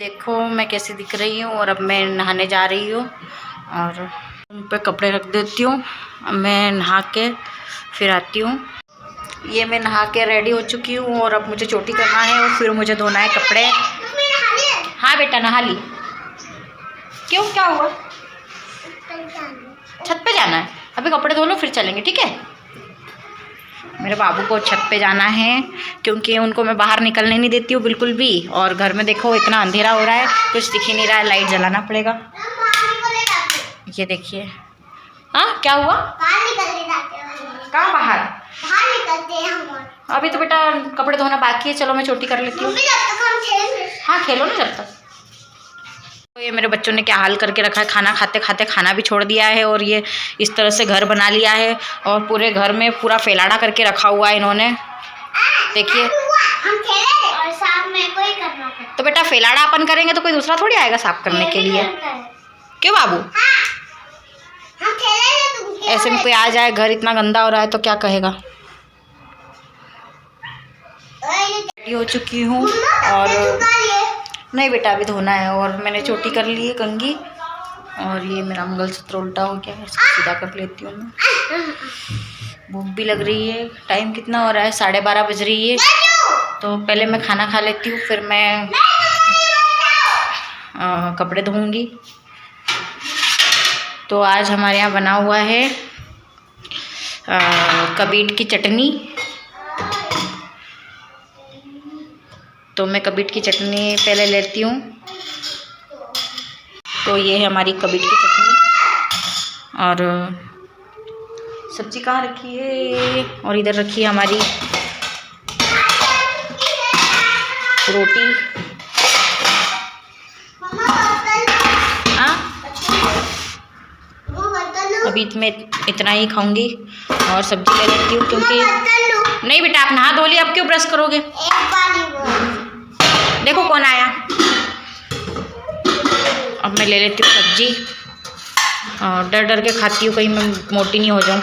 देखो मैं कैसी दिख रही हूँ। और अब मैं नहाने जा रही हूँ और उन पे कपड़े रख देती हूँ। मैं नहा के फिर आती हूँ। ये मैं नहा के रेडी हो चुकी हूँ और अब मुझे चोटी करना है और फिर मुझे धोना है कपड़े। हाँ बेटा नहा ली। क्यों क्या हुआ? छत पे जाना है? अभी कपड़े धो लो फिर चलेंगे, ठीक है? मेरे बाबू को छत पे जाना है क्योंकि उनको मैं बाहर निकलने नहीं देती हूँ बिल्कुल भी। और घर में देखो इतना अंधेरा हो रहा है, कुछ दिख ही नहीं रहा है, लाइट जलाना पड़ेगा। ये देखिए। हाँ क्या हुआ? कहाँ बाहर? निकलते हैं हम। अभी तो बेटा कपड़े धोना बाकी है। चलो मैं छोटी कर लेती हूँ। हाँ खेलो ना जब तक। तो ये मेरे बच्चों ने क्या हाल करके रखा है, खाना खाते खाते खाना भी छोड़ दिया है और ये इस तरह से घर बना लिया है और पूरे घर में पूरा फैलाड़ा करके रखा हुआ है इन्होंने। देखिए तो बेटा फैलाड़ा अपन करेंगे तो कोई दूसरा थोड़ी आएगा साफ करने के लिए। क्यों बाबू? ऐसे में कोई आ जाए, घर इतना गंदा हो रहा है तो क्या कहेगा। रेडी हो चुकी हूँ और नहीं बेटा अभी धोना है। और मैंने चोटी कर ली है कंघी और ये मेरा मंगलसूत्र उल्टा हो गया है, इसको सीधा कर लेती हूँ मैं। भूख भी लग रही है। टाइम कितना हो रहा है? 12:30 बज रही है। तो पहले मैं खाना खा लेती हूँ फिर मैं कपड़े धोऊंगी। तो आज हमारे यहाँ बना हुआ है कबीट की चटनी। तो मैं कबीट की चटनी पहले लेती हूँ। तो ये है हमारी कबीट की चटनी। और सब्जी कहाँ रखी है? और इधर रखी है हमारी रोटी। हाँ अभी मैं इतना ही खाऊंगी और सब्जी ले लेती हूँ क्योंकि नहीं बेटा आप नहा धो लिया, अब क्यों ब्रश करोगे? देखो कौन आया। अब मैं ले लेती हूँ सब्जी और डर डर के खाती हूँ कहीं मैं मोटी नहीं हो जाऊँ।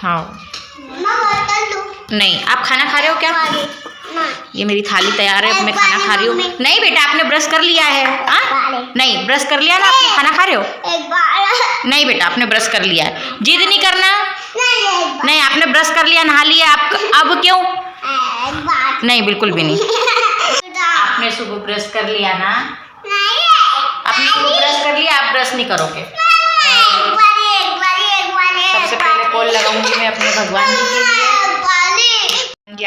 हाँ नहीं आप खाना खा रहे हो क्या? ये मेरी थाली तैयार है, अब मैं खाना खा रही हूँ। नहीं बेटा आपने ब्रश कर लिया है। हाँ नहीं ब्रश कर लिया ना आपने, खाना खा रहे हो? नहीं बेटा आपने ब्रश कर लिया है, जिद नहीं करना। नहीं आपने ब्रश कर लिया, नहा लिया, आप अब क्यों? नहीं बिल्कुल भी नहीं। आपने सुबह ब्रश कर लिया ना? आपने सुबह ब्रश कर लिया, आप ब्रश नहीं करोगे। सबसे पहले कॉल लगाऊंगी मैं अपने भगवान जी के लिए।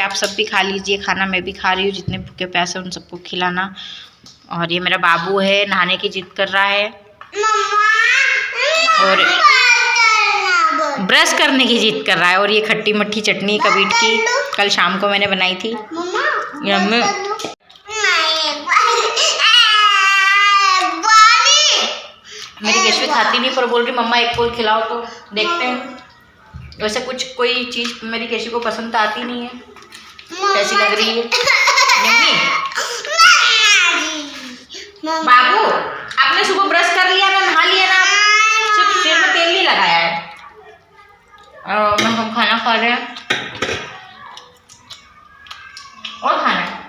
आप सब भी खा लीजिए खाना, मैं भी खा रही हूँ। जितने भूखे प्यासे उन सबको खिलाना। और ये मेरा बाबू है, नहाने की जिद कर रहा है और ब्रश करने की जिद कर रहा है। और ये खट्टी मट्ठी चटनी कबीट की कल शाम को मैंने बनाई थी। मेरी केशवी खाती नहीं पर बोल रही मम्मा एक फूल खिलाओ तो देखते हैं। वैसे कुछ कोई चीज़ मेरी केशवी को पसंद आती नहीं है। कैसी लग रही है मम्मी? बाबू आपने सुबह ब्रश कर लिया ना, नहा लिया ना? सिर्फ सिर में तेल नहीं लगाया है। और हम खाना खा रहे हैं और खाना है।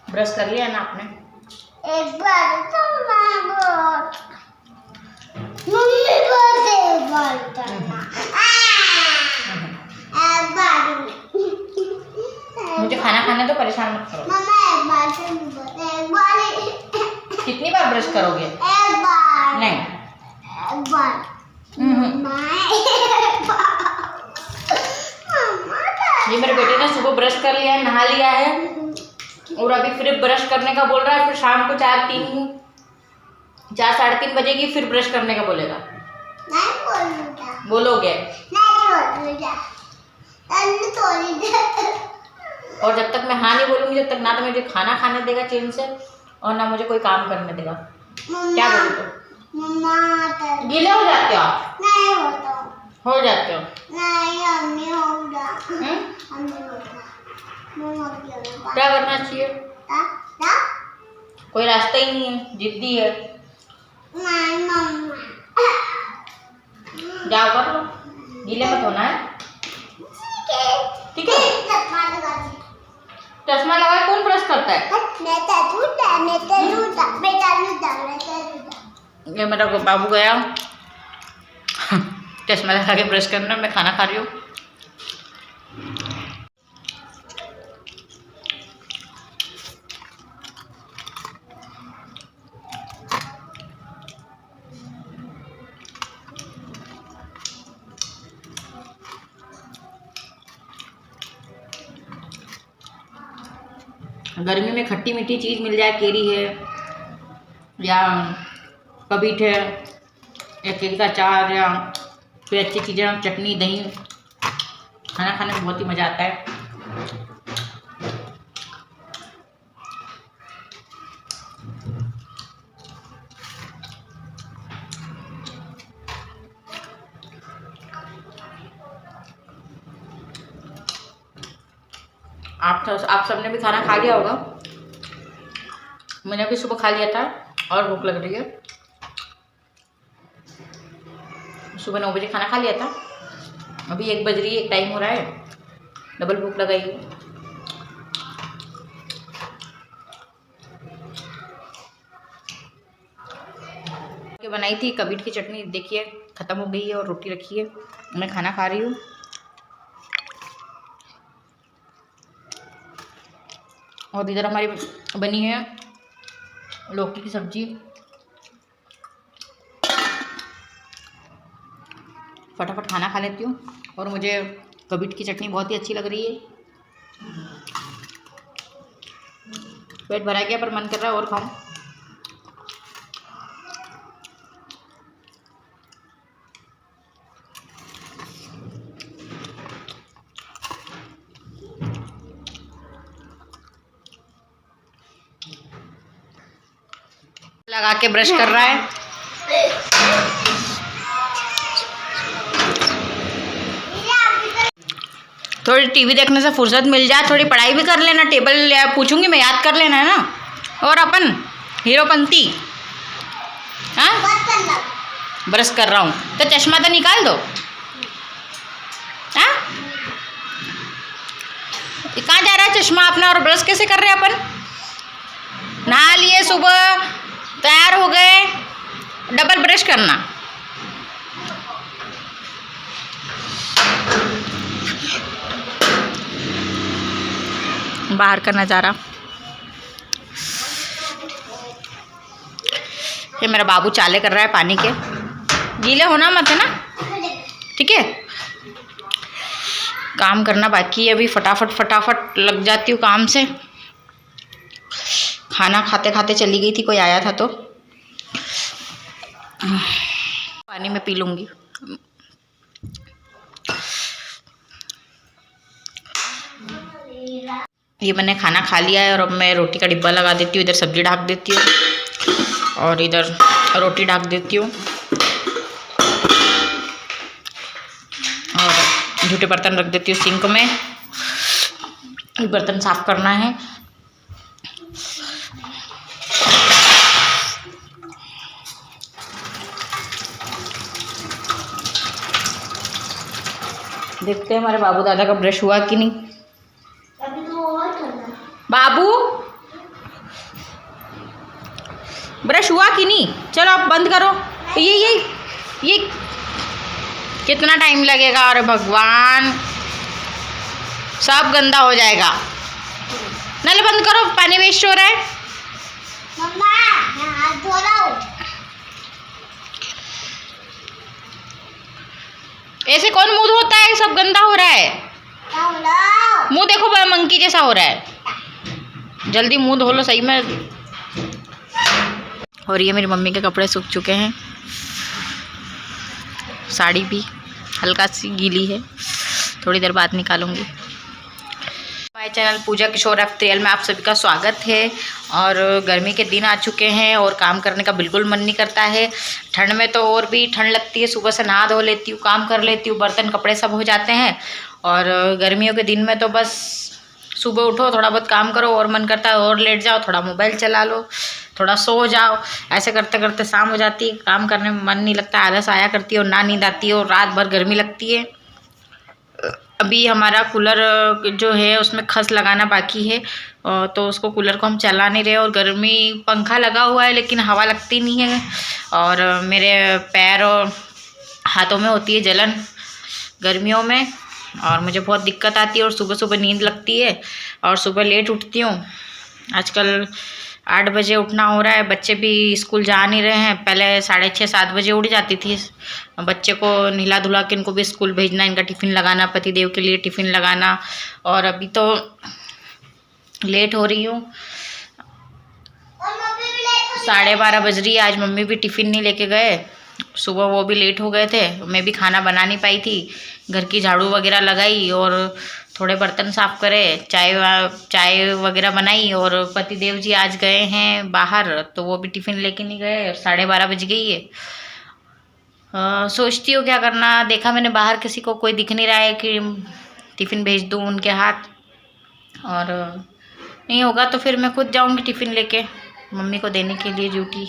ब्रश कर लिया ना आपने? एक बार तो मम्मी मुझे खाना खाने तो परेशान मत करो। कितनी बार ब्रश करोगे? एक बार नहीं, एक बार। ये मेरे बेटे ने सुबह ब्रश कर लिया है, नहा लिया है और अभी फिर ब्रश करने का बोल रहा है। फिर शाम को 4 साढ़े 3 बजेगी फिर ब्रश करने का बोलेगा। नहीं बोलोगे? और जब तक मैं हाँ नहीं बोलूँगी जब तक ना तो मुझे खाना खाने देगा चैन से और ना मुझे कोई काम करने देगा। क्या बोलूँ? तो गीले हो जाते हो आप? नहीं होता। हो जाते हो? नहीं हमने होगा। क्या करना चाहिए? कोई रास्ता ही नहीं है, जिद्दी है। नहीं मम्मा। जाओ कर लो, गीले मत होना है। ठीक है? चश्मा लगा कौन ब्रश करता है? ये मेरा बाबू गया चश्मा लगा के ब्रश करना, मैं खाना खा रही हूँ। गर्मी में खट्टी मीठी चीज़ मिल जाए, केरी है या कबीट है या केरी का अचार या कोई अच्छी चीज़ें, चटनी दही, खाना खाने में बहुत ही मज़ा आता है। आप सबने भी खाना खा लिया होगा। मैंने भी सुबह खा लिया था और भूख लग रही है। सुबह 9 बजे खाना खा लिया था, अभी 1 बज रही है, टाइम हो रहा है, डबल भूख लगाई। बनाई थी कबीट की चटनी, देखिए ख़त्म हो गई है और रोटी रखी है, मैं खाना खा रही हूँ। और इधर हमारी बनी है लौकी की सब्जी। फटाफट खाना खा लेती हूँ और मुझे कबीट की चटनी बहुत ही अच्छी लग रही है। पेट भरा गया पर मन कर रहा है और खाऊं। लगा के ब्रश कर रहा है। थोड़ी टीवी देखने से फुर्सत मिल जाए, थोड़ी पढ़ाई भी कर लेना, टेबल पूछूंगी मैं, याद कर लेना है ना। और अपन हीरोपंती, हाँ ब्रश कर रहा हूँ तो चश्मा तो निकाल दो। हाँ कहाँ जा रहा है चश्मा अपना, और ब्रश कैसे कर रहे हैं अपन? नहा लिए, सुबह तैयार हो गए, डबल ब्रश करना। बाहर का नज़ारा, ये मेरा बाबू चाले कर रहा है पानी के। गीले होना मत है ना, ठीक है? काम करना बाकी है अभी, फटाफट लग जाती हूँ काम से। खाना खाते खाते चली गई थी, कोई आया था तो पानी में पी लूँगी। ये मैंने खाना खा लिया है और अब मैं रोटी का डिब्बा लगा देती हूँ, इधर सब्जी ढक देती हूँ और इधर रोटी ढक देती हूँ। और झूठे बर्तन रख देती हूँ सिंक में, बर्तन साफ करना है। देखते हैं हमारे बाबू दादा का ब्रश हुआ कि नहीं। अभी तो और करना। बाबू ब्रश हुआ कि नहीं? चलो आप बंद करो। ये कितना टाइम लगेगा? अरे भगवान, सब गंदा हो जाएगा। नल बंद करो, पानी वेस्ट हो रहा है। मम्मा मैं हाथ धो रहा हूँ। ऐसे कौन मुंह धोता है? सब गंदा हो रहा है। मुंह देखो बड़ा मंकी जैसा हो रहा है, जल्दी मुंह धो लो सही में। और ये मेरी मम्मी के कपड़े सूख चुके हैं, साड़ी भी हल्का सी गीली है, थोड़ी देर बाद निकालूंगी। My channel Pooja Kishore FTL में आप सभी का स्वागत है। और गर्मी के दिन आ चुके हैं और काम करने का बिल्कुल मन नहीं करता है। ठंड में तो और भी ठंड लगती है। सुबह से नहा धो लेती हूँ, काम कर लेती हूँ, बर्तन कपड़े सब हो जाते हैं। और गर्मियों के दिन में तो बस सुबह उठो, थोड़ा बहुत काम करो और मन करता है और लेट जाओ, थोड़ा मोबाइल चला लो, थोड़ा सो जाओ। ऐसे करते करते शाम हो जाती है, काम करने में मन नहीं लगता, आलस आया करती है और ना नींद आती है और रात भर गर्मी लगती है। अभी हमारा कूलर जो है उसमें खस लगाना बाकी है, तो उसको कूलर को हम चला नहीं रहे। और गर्मी पंखा लगा हुआ है लेकिन हवा लगती नहीं है। और मेरे पैर और हाथों में होती है जलन गर्मियों में और मुझे बहुत दिक्कत आती है। और सुबह सुबह नींद लगती है और सुबह लेट उठती हूँ। आजकल 8 बजे उठना हो रहा है। बच्चे भी स्कूल जा नहीं रहे हैं। पहले 6:30-7 बजे उठ जाती थी। बच्चे को नहला धुला के इनको भी स्कूल भेजना, इनका टिफ़िन लगाना, पतिदेव के लिए टिफ़िन लगाना। और अभी तो लेट हो रही हूँ, 12:30 बज रही है। आज मम्मी भी टिफ़िन नहीं लेके गए, सुबह वो भी लेट हो गए थे। मैं भी खाना बना नहीं पाई थी, घर की झाड़ू वगैरह लगाई और थोड़े बर्तन साफ़ करे, चाय वगैरह बनाई। और पतिदेव जी आज गए हैं बाहर, तो वो भी टिफ़िन लेके नहीं गए। 12:30 बज गई है। सोचती हूँ क्या करना। देखा मैंने बाहर किसी को, कोई दिख नहीं रहा है कि टिफ़िन भेज दूँ उनके हाथ। और नहीं होगा तो फिर मैं खुद जाऊँगी टिफ़िन लेके मम्मी को देने के लिए ड्यूटी।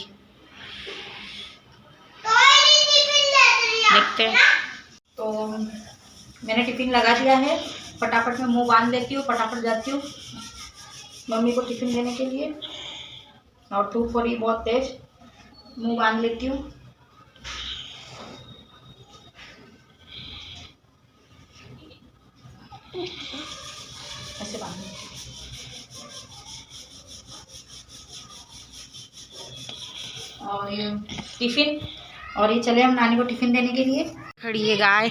देखते हैं। तो मैंने टिफ़िन लगा दिया है, फटाफट में मुंह बांध लेती हूँ, फटाफट जाती हूँ मम्मी को टिफ़िन देने के लिए। और धूप हो रही बहुत तेज, मुंह बांध लेती हूँ। ऐसे बांध लेती हूँ। और ये टिफ़िन, और ये चले हम नानी को टिफ़िन देने के लिए। खड़ी है गाय,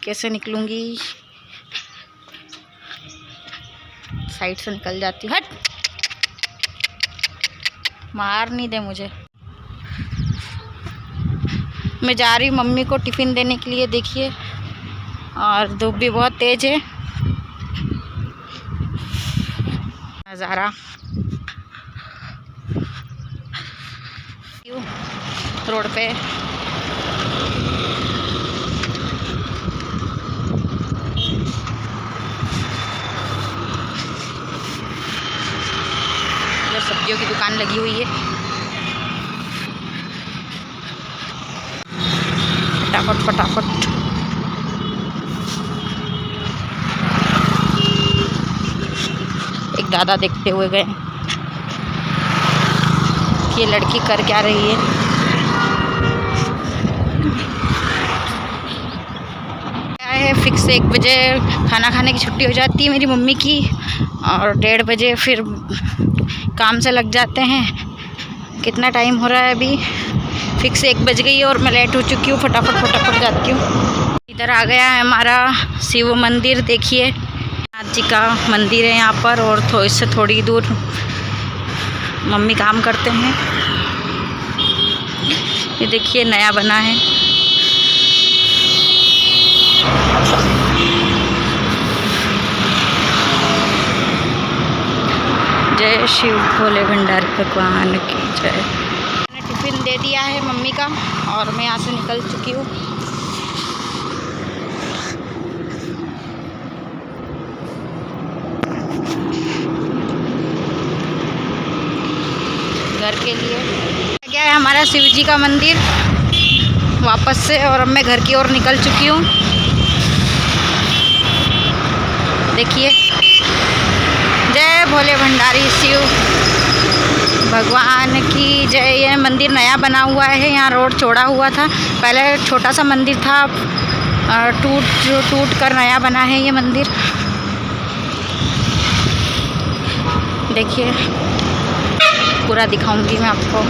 कैसे निकलूंगी, साइड से निकल जाती हूँ। हट, मार नहीं दे मुझे। मैं जा रही हूँ मम्मी को टिफ़िन देने के लिए। देखिए, और धूप भी बहुत तेज है। नज़ारा रोड पे। सब्जियों की दुकान लगी हुई है। फटाफट फटाफट। एक दादा देखते हुए गए कि ये लड़की कर क्या रही है। क्या है, फिक्स 1 बजे खाना खाने की छुट्टी हो जाती है मेरी मम्मी की। और 1:30 बजे फिर काम से लग जाते हैं। कितना टाइम हो रहा है अभी, फिक्स 1 बज गई है और मैं लेट हो चुकी हूँ। फटाफट फटाफट जाती हूँ। इधर आ गया है हमारा शिव मंदिर। देखिए, नाथ जी का मंदिर है यहाँ पर। और इससे थोड़ी दूर मम्मी काम करते हैं। ये देखिए, नया बना है। जय शिव भोले भंडारी भगवान की जय। मैंने टिफ़िन दे दिया है मम्मी का और मैं यहाँ से निकल चुकी हूँ। घर के लिए गया है हमारा शिव जी का मंदिर वापस से। और अब मैं घर की ओर निकल चुकी हूँ। देखिए, जय भोले भंडारी शिव भगवान की जय। ये मंदिर नया बना हुआ है। यहाँ रोड चौड़ा हुआ था, पहले छोटा सा मंदिर था, टूट कर नया बना है ये मंदिर। देखिए, पूरा दिखाऊंगी मैं आपको।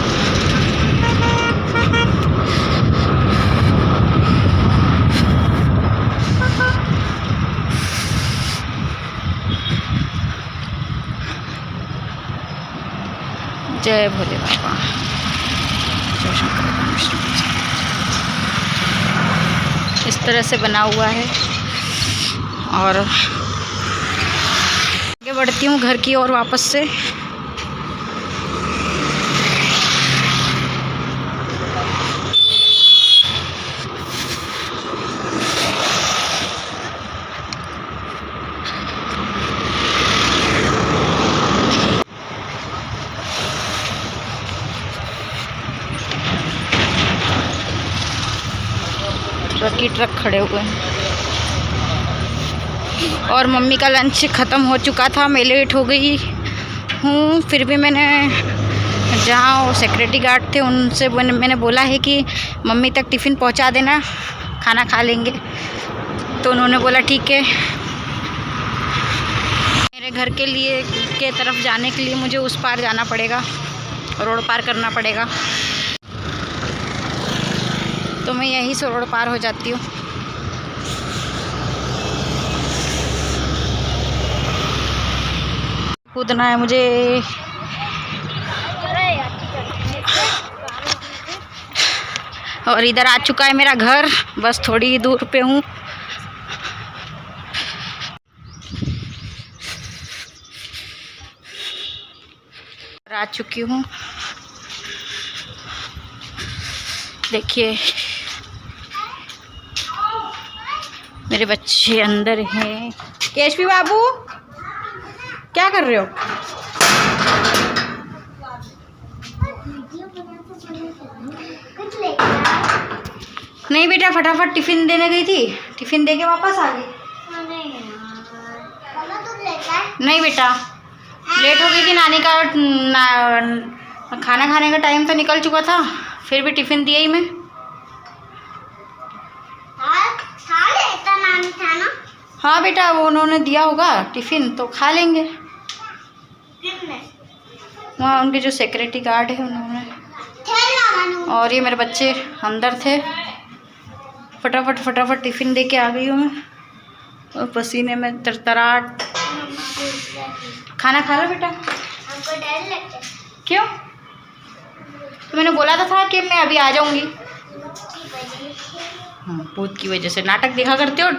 जय भोले बाबा, जय शंकर विष्णु। इस तरह से बना हुआ है। और आगे बढ़ती हूँ घर की ओर वापस से। ट्रक ही ट्रक खड़े हुए हैं और मम्मी का लंच ख़त्म हो चुका था। मैं लेट हो गई हूँ, फिर भी मैंने जहाँ वो सिक्योरिटी गार्ड थे उनसे मैंने बोला है कि मम्मी तक टिफ़िन पहुँचा देना, खाना खा लेंगे। तो उन्होंने बोला ठीक है। मेरे घर के तरफ जाने के लिए मुझे उस पार जाना पड़ेगा, रोड पार करना पड़ेगा। तो मैं यहीं से रोड पार हो जाती हूँ। कूदना है मुझे। और इधर आ चुका है मेरा घर, बस थोड़ी ही दूर पे हूँ। आ चुकी हूँ, देखिए मेरे बच्चे अंदर हैं। केशवी बाबू क्या कर रहे हो? नहीं बेटा, फटाफट टिफिन देने गई थी, टिफिन दे के वापस आ गई। नहीं बेटा, लेट हो गई थी। नानी का खाना खाने का टाइम तो निकल चुका था, फिर भी टिफिन दिया ही मैं। नानी था ना? हाँ बेटा, वो उन्होंने दिया होगा टिफिन, तो खा लेंगे। वहाँ उनके जो सिक्योरिटी गार्ड है उन्होंने। और ये मेरे बच्चे अंदर थे। फटाफट टिफिन दे के आ गई हूँ मैं, और पसीने में तरतराहट। खाना खा लो बेटा। हमको डर लगता है। क्यों? तो मैंने बोला था कि मैं अभी आ जाऊंगी। हाँ, भूत की वजह से। नाटक देखा करते हो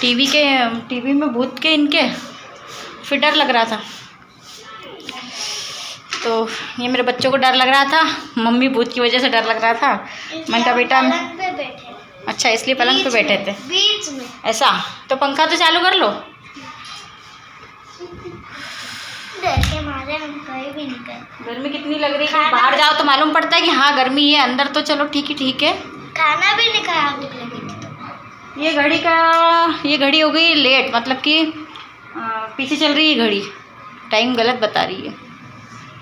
टीवी में भूत के इनके, फिर डर लग रहा था। तो ये मेरे बच्चों को डर लग रहा था, मम्मी भूत की वजह से डर लग रहा था। मैंने कहा बेटा, अच्छा इसलिए पलंग पे बैठे थे बीच में। ऐसा तो पंखा तो चालू कर लो। डर के मारे हम कहीं भी नहीं गए। गर्मी कितनी लग रही है, बाहर जाओ तो मालूम पड़ता है कि हाँ गर्मी है। अंदर तो चलो ठीक है। खाना भी नहीं खाया। ये घड़ी हो गई लेट, मतलब कि पीछे चल रही है घड़ी, टाइम गलत बता रही है।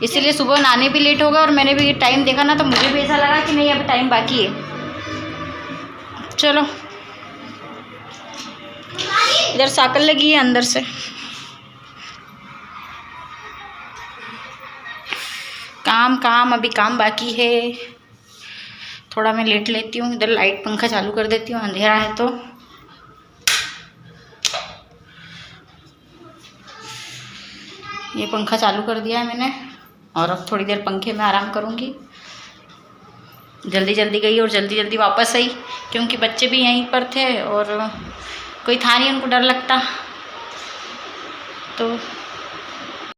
इसीलिए सुबह नाने भी लेट होगा और मैंने भी टाइम देखा ना, तो मुझे भी ऐसा लगा कि नहीं अभी टाइम बाकी है। चलो, इधर साकल लगी है अंदर से। काम अभी काम बाकी है। थोड़ा मैं लेट लेती हूँ। इधर लाइट पंखा चालू कर देती हूँ, अंधेरा है तो। ये पंखा चालू कर दिया है मैंने, और अब थोड़ी देर पंखे में आराम करूँगी। जल्दी गई और जल्दी वापस आई, क्योंकि बच्चे भी यहीं पर थे और कोई था नहीं, उनको डर लगता। तो